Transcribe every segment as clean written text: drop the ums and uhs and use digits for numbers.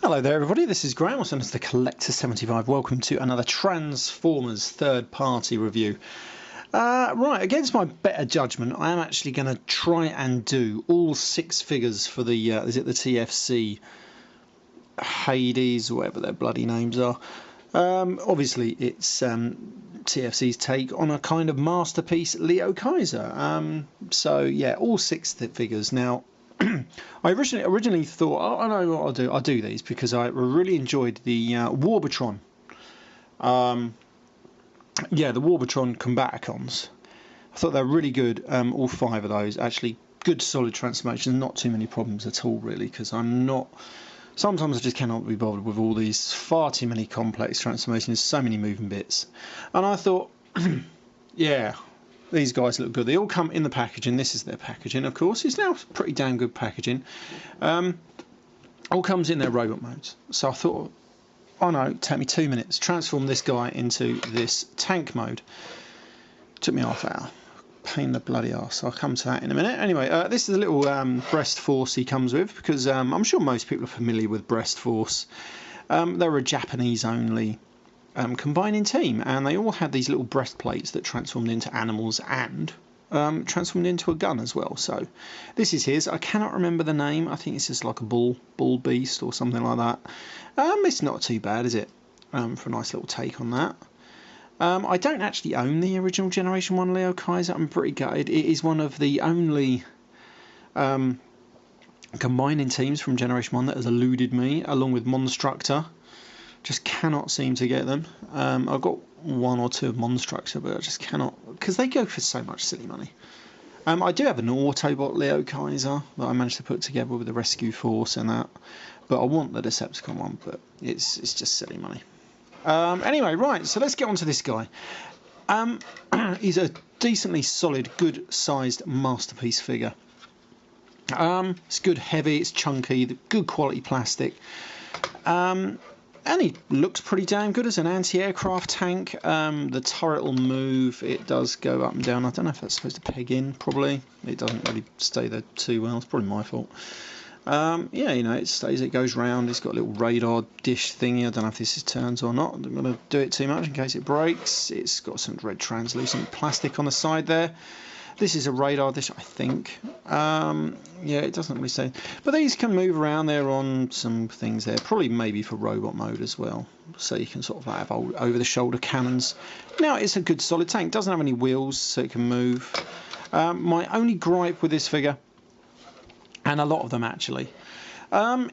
Hello there everybody, this is Graham, also known as the Collector75. Welcome to another Transformers third party review. Right, against my better judgment, I am actually going to try and do all 6 figures for the, is it the TFC Hades, whatever their bloody names are. Obviously it's TFC's take on a kind of masterpiece Leo Kaiser. So yeah, all 6 figures. Now, I originally thought, oh, I know what I'll do these because I really enjoyed the Warbatron. Yeah, the Warbatron Combaticons. I thought they were really good, all 5 of those. Actually, good solid transformations, not too many problems at all really, because sometimes I just cannot be bothered with all these far too many complex transformations, so many moving bits. And I thought, yeah, these guys look good. They all come in the packaging. This is their packaging, of course. It's now pretty damn good packaging. All comes in their robot modes. So I thought, oh no, take me 2 minutes. Transform this guy into this tank mode. Took me half hour. Pain in the bloody arse. I'll come to that in a minute. Anyway, this is a little breast force he comes with, because I'm sure most people are familiar with breast force. They're a Japanese only combining team, and they all had these little breastplates that transformed into animals and transformed into a gun as well. So this is his. I cannot remember the name. I think it's just like a bull beast or something like that. It's not too bad, is it? For a nice little take on that. I don't actually own the original Generation 1 Leo Kaiser. I'm pretty gutted. It is one of the only combining teams from Generation 1 that has eluded me, along with Monstructor. Just cannot seem to get them. I've got 1 or 2 of Monstructor, but I just cannot, because they go for so much silly money. I do have an Autobot Leo Kaiser that I managed to put together with the Rescue Force and that, but I want the Decepticon one, but it's just silly money. Anyway, right, so let's get on to this guy. He's a decently solid, good sized masterpiece figure. It's good, heavy, it's chunky, good quality plastic. And he looks pretty damn good as an anti-aircraft tank. The turret will move. It does go up and down. I don't know if that's supposed to peg in, probably. It doesn't really stay there too well. It's probably my fault. Yeah, you know, it stays, it goes round. It's got a little radar dish thingy. I don't know if this is turns or not. I'm not going to do it too much in case it breaks. It's got some red translucent plastic on the side there. This is a radar dish, I think. Yeah, it doesn't really say. But these can move around. They're on some things there. Probably maybe for robot mode as well. So you can sort of have over-the-shoulder cannons. Now, it's a good solid tank. It doesn't have any wheels, so it can move. My only gripe with this figure, and a lot of them actually,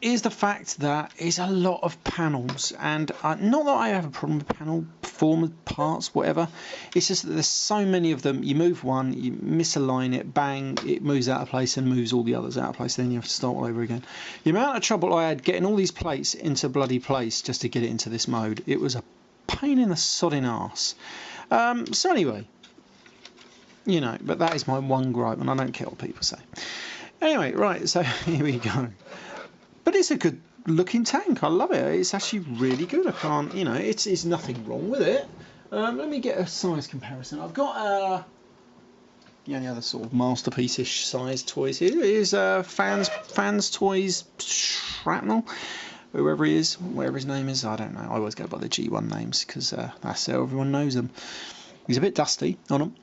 is the fact that it's a lot of panels. And not that I have a problem with panel form parts, whatever. It's just that there's so many of them. You move one, you misalign it, bang, it moves out of place and moves all the others out of place. Then you have to start all over again. The amount of trouble I had getting all these plates into bloody place just to get it into this mode, it was a pain in the sodding arse. So anyway, you know, but that is my one gripe, and I don't care what people say. Anyway, right, so here we go. But it's a good looking tank. I love it. It's actually really good. I can't, you know, it's nothing wrong with it. Let me get a size comparison. I've got the only other sort of masterpiece-ish size toys here is Fans Toys Shrapnel, whoever he is, whatever his name is. I don't know. I always go by the G1 names because that's how everyone knows them. He's a bit dusty on them.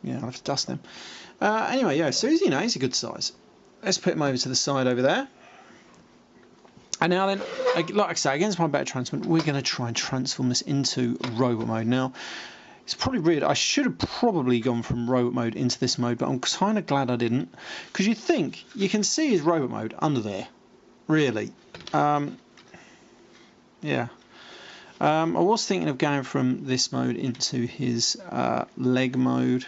Yeah, I'll have to dust them. Anyway, yeah, so you know, he's a good size. Let's put him over to the side over there. And now then, like I say, against my better transform, we're going to try and transform this into robot mode. Now, it's probably weird. I should have probably gone from robot mode into this mode, but I'm kind of glad I didn't. Because you think, you can see his robot mode under there. Really. Yeah. I was thinking of going from this mode into his leg mode,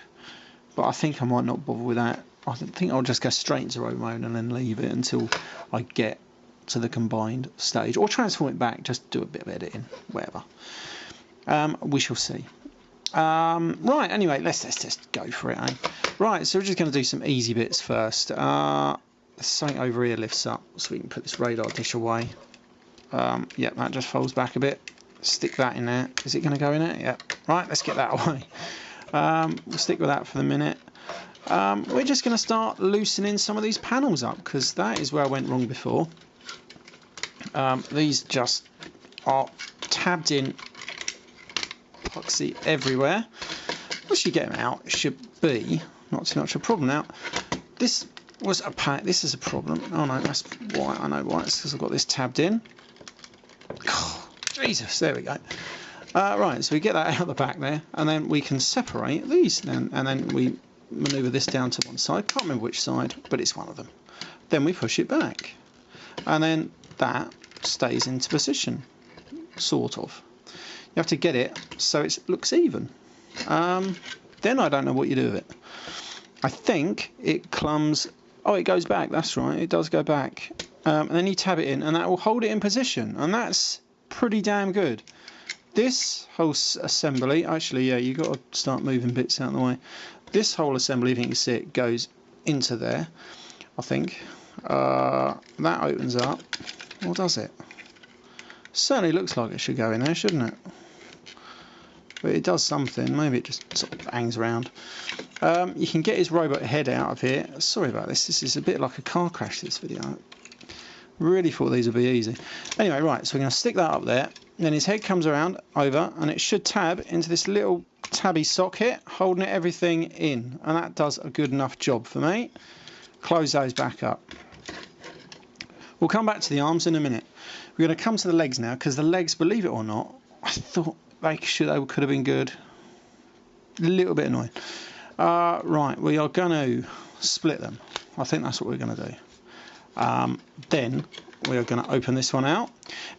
but I think I might not bother with that. I think I'll just go straight into robot mode and then leave it until I get to the combined stage, or transform it back, just do a bit of editing, whatever. We shall see. Right, anyway, let's just go for it, eh? Right, so we're just going to do some easy bits first. Something over here lifts up, so we can put this radar dish away. Yeah, that just folds back a bit. Stick that in there. Is it going to go in there? Yeah. Right, let's get that away. We'll stick with that for the minute. We're just going to start loosening some of these panels up, because that is where I went wrong before. These just are tabbed in epoxy everywhere. Once you get them out, it should be not too much of a problem. Now, this was a pack. This is a problem. Oh no, that's why. I know why. It's because I've got this tabbed in. Oh, Jesus, there we go. Right, so we get that out the back there, and then we can separate these, and then we manoeuvre this down to one side. Can't remember which side, but it's one of them. Then we push it back, and then that stays into position, sort of. You have to get it so it looks even. Then I don't know what you do with it. I think it clumps. Oh, it goes back. That's right. It does go back. And then you tab it in, and that will hold it in position, and that's pretty damn good. This whole assembly, actually, yeah, you've got to start moving bits out of the way. This whole assembly, if you can see it, goes into there, I think. That opens up. Or does it? Certainly looks like it should go in there, shouldn't it? But it does something. Maybe it just sort of hangs around. You can get his robot head out of here. Sorry about this. This is a bit like a car crash, this video. Really thought these would be easy. Anyway, right, so we're going to stick that up there. Then his head comes around over, and it should tab into this little tabby socket, holding everything in. And that does a good enough job for me. Close those back up. We'll come back to the arms in a minute. We're going to come to the legs now, because the legs, believe it or not, I thought they could have been good. A little bit annoying. Right, we are going to split them. I think that's what we're going to do. Then we are going to open this one out.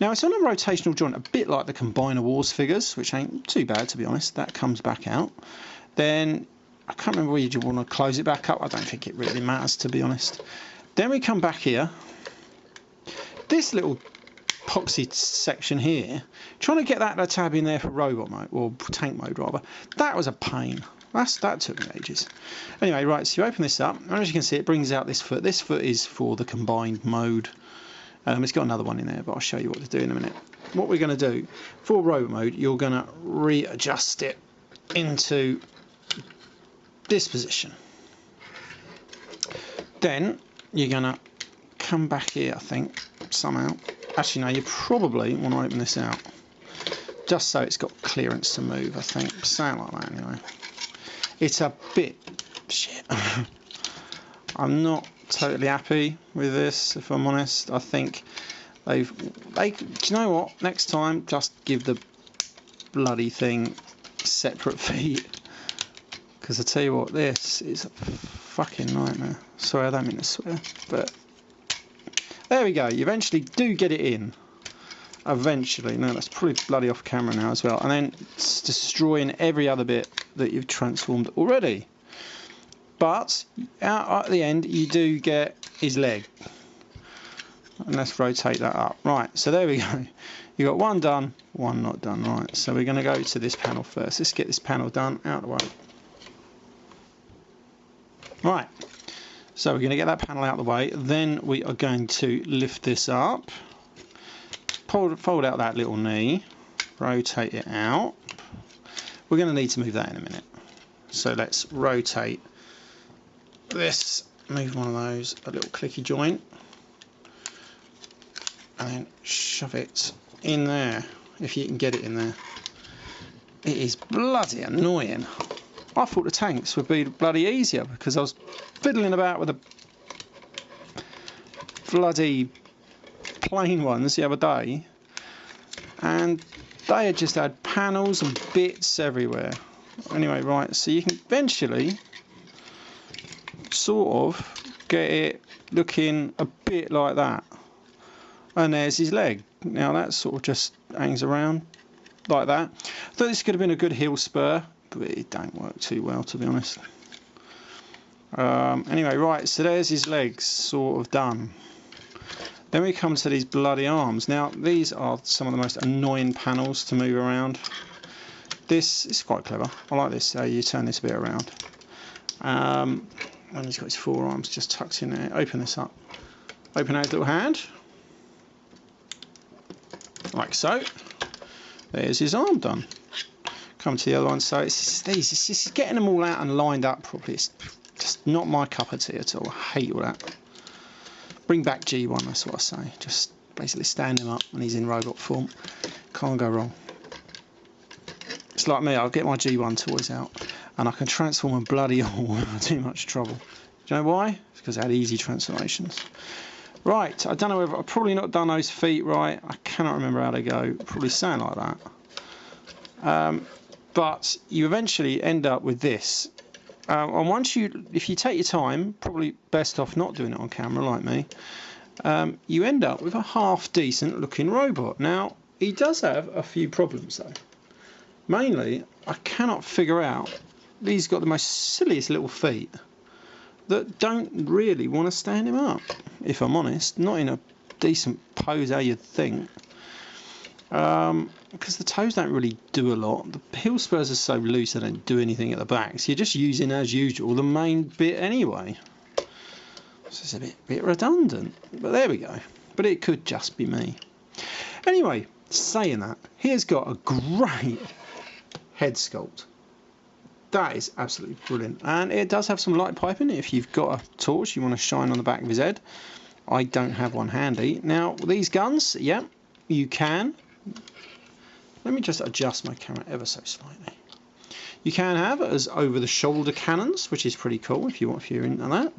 Now it's on a rotational joint, a bit like the Combiner Wars figures, which ain't too bad to be honest. That comes back out. Then I can't remember where you want to close it back up. I don't think it really matters to be honest. Then we come back here. This little epoxy section here, trying to get that tab in there for robot mode, or tank mode rather, that was a pain. That took me ages. Anyway, right, so you open this up, and as you can see, it brings out this foot. This foot is for the combined mode. It's got another one in there, but I'll show you what to do in a minute. What we're going to do, for robot mode, you're going to readjust it into this position. Then, you're going to come back here, I think, somehow. Actually, no, you probably want to open this out. Just so it's got clearance to move, I think. Something like that, anyway. It's a bit shit. I'm not totally happy with this, if I'm honest. I think do you know what? Next time, just give the bloody thing separate feet. Because I tell you what, this is a fucking nightmare. Sorry, I don't mean to swear, but there we go. You eventually do get it in. Eventually. No, that's probably bloody off camera now as well. And then it's destroying every other bit that you've transformed already. But out at the end, you do get his leg. And let's rotate that up. Right, so there we go. You've got one done, one not done. Right, so we're going to go to this panel first. Let's get this panel done out of the way. Right, so we're going to get that panel out of the way. Then we are going to lift this up. Fold out that little knee, rotate it out. We're going to need to move that in a minute. So let's rotate this, move one of those, a little clicky joint, and then shove it in there, if you can get it in there. It is bloody annoying. I thought the tanks would be bloody easier because I was fiddling about with the bloody plain ones the other day, and they had just had panels and bits everywhere. Anyway, right, so you can eventually sort of get it looking a bit like that. And there's his leg. Now that sort of just hangs around like that. I thought this could have been a good heel spur, but it don't work too well, to be honest. Anyway, right, so there's his legs sort of done. Then we come to these bloody arms. Now, these are some of the most annoying panels to move around. This is quite clever. I like this, how you turn this bit around. And he's got his forearms just tucked in there. Open this up. Open out his little hand. Like so. There's his arm done. Come to the other one. So it's just getting them all out and lined up properly. It's just not my cup of tea at all. I hate all that. Bring back G1, that's what I say. Just Basically stand him up when he's in robot form. Can't go wrong. It's like me, I'll get my G1 toys out and I can transform a bloody all without too much trouble. Do you know why? It's because I had easy transformations. Right, I don't know whether I've probably not done those feet right. I cannot remember how they go. Probably sound like that. But you eventually end up with this. And once if you take your time, probably best off not doing it on camera like me, you end up with a half decent looking robot. Now, he does have a few problems though. Mainly, I cannot figure out, he's got the most silliest little feet that don't really want to stand him up, if I'm honest. Not in a decent pose how you'd think. Because the toes don't really do a lot. The heel spurs are so loose they don't do anything at the back. So you're just using, as usual, the main bit anyway. So it's a bit redundant. But there we go. But it could just be me. Anyway, saying that, here's got a great head sculpt. That is absolutely brilliant. And it does have some light piping if you've got a torch you want to shine on the back of his head. I don't have one handy. Now, these guns, yeah, you can. Let me just adjust my camera ever so slightly. You can have as over-the-shoulder cannons, which is pretty cool if you're into that.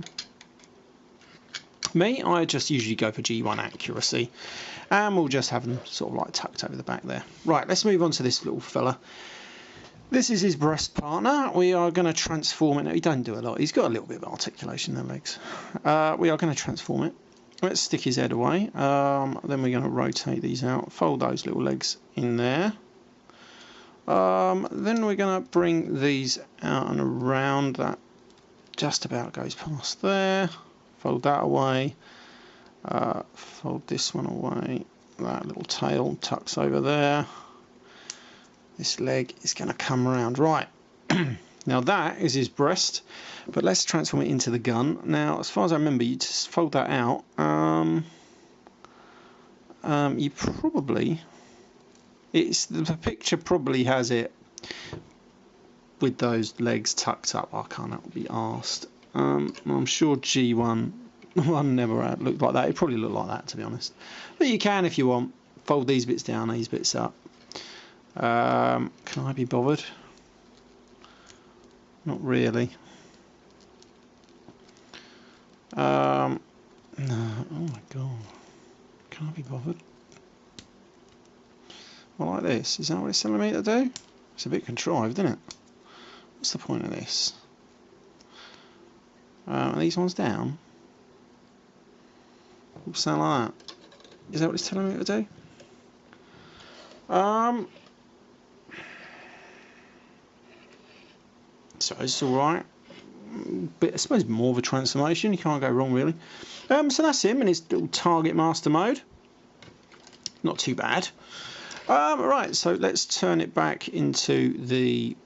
Me, I just usually go for G1 accuracy, and we'll just have them sort of like tucked over the back there. Right, let's move on to this little fella. This is his breast partner. We are going to transform it. Now, he doesn't do a lot. He's got a little bit of articulation in their legs. We are going to transform it. Let's stick his head away. Then we're going to rotate these out. Fold those little legs in there. Then we're going to bring these out and around. That just about goes past there. Fold that away. Fold this one away. That little tail tucks over there. This leg is going to come around. Right. Now that is his breast, but let's transform it into the gun. Now, as far as I remember, you just fold that out. You probably, the picture probably has it with those legs tucked up. I can't be arsed. I'm sure G1 one never looked like that. It probably looked like that, to be honest. But you can, if you want, fold these bits down, these bits up. Can I be bothered? Not really. No. Oh my god. Can I be bothered? Well, like this. Is that what it's telling me to do? It's a bit contrived, isn't it? What's the point of this? Are these ones down? Something like that. Is that what it's telling me to do? So it's alright. But I suppose more of a transformation. You can't go wrong, really. So that's him in his little target master mode. Not too bad. Right, so let's turn it back into the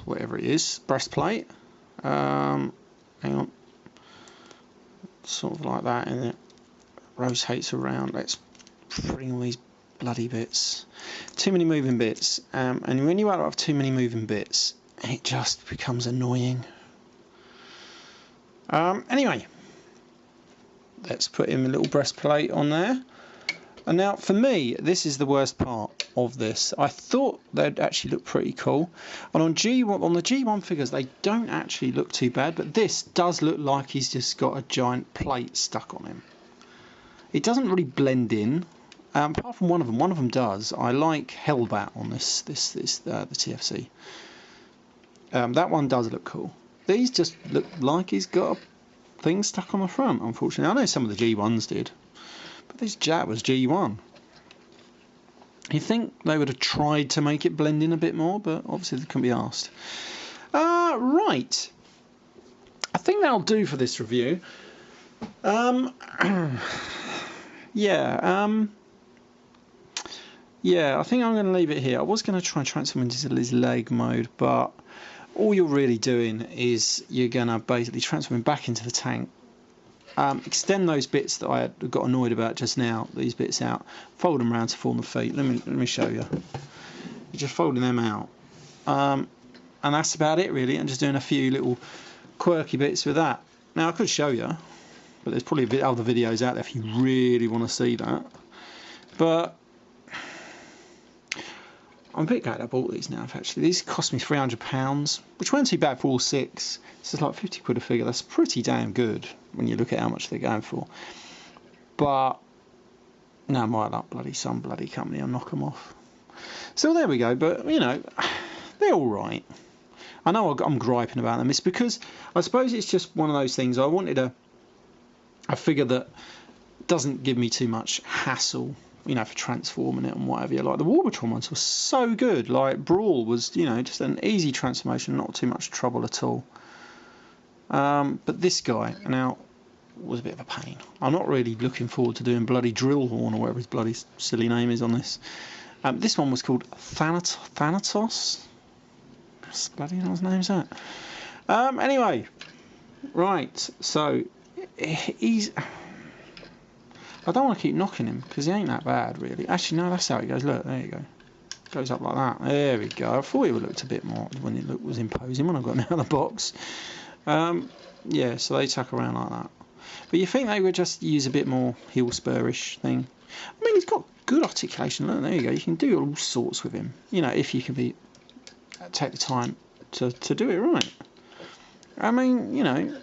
whatever it is, breastplate. Hang on. Sort of like that, and it rotates around. Let's bring all these bloody bits. Too many moving bits. And when you have too many moving bits, it just becomes annoying. Anyway, let's put him a little breastplate on there. And now, for me, this is the worst part of this. I thought they'd actually look pretty cool. And on the G1 figures, they don't actually look too bad. But this does look like he's just got a giant plate stuck on him. It doesn't really blend in. Apart from one of them does. I like Hellbat on the TFC. That one does look cool. These just look like he's got a thing stuck on the front, unfortunately. I know some of the G1s did, but this Jat was G1. You'd think they would have tried to make it blend in a bit more, but obviously they couldn't be asked. Right. I think that'll do for this review. Yeah, I think I'm going to leave it here. I was going to try and transform into his leg mode, but all you're really doing is you're going to basically transform him back into the tank. Extend those bits that I got annoyed about just now, these bits out, fold them around to form the feet. Let me show you. You're just folding them out. And that's about it, really. I'm just doing a few little quirky bits with that. Now, I could show you, but there's probably other videos out there if you really want to see that. But I'm a bit glad I bought these now, actually. These cost me £300, which weren't too bad for all 6. This is like 50 quid a figure. That's pretty damn good when you look at how much they're going for. But, no, my luck, some bloody company will knock them off. So there we go, but, you know, they're alright. I know I'm griping about them. It's because, I suppose it's just one of those things. I wanted a figure that doesn't give me too much hassle, you know, for transforming it and whatever you like. The Warbotron ones were so good. Like, Brawl was, you know, just an easy transformation, not too much trouble at all. But this guy, now, was a bit of a pain. I'm not really looking forward to doing bloody Drillhorn or whatever his bloody silly name is on this. This one was called THANATOS. Bloody hell's name's that? Anyway, right, so he's... I don't want to keep knocking him because he ain't that bad, really. Actually, no, that's how it goes. Look, there you go. It goes up like that. There we go. I thought it looked a bit more when it was imposing when I got him out of the box. Yeah, so they tuck around like that. But you think they would just use a bit more heel spurish thing? I mean, he's got good articulation. Look, there you go. You can do all sorts with him. You know, if you can take the time to do it right. I mean, you know,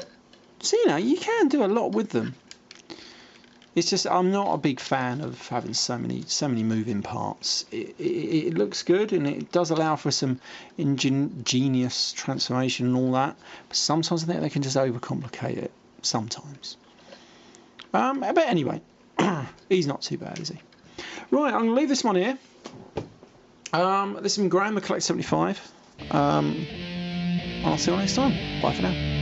so you know, you can do a lot with them. It's just I'm not a big fan of having so many moving parts. It looks good and it does allow for some ingenious transformation and all that. But sometimes I think they can just overcomplicate it. Sometimes. But anyway, he's not too bad, is he? Right, I'm going to leave this one here. This has been Graham, the Collect 75. I'll see you all next time. Bye for now.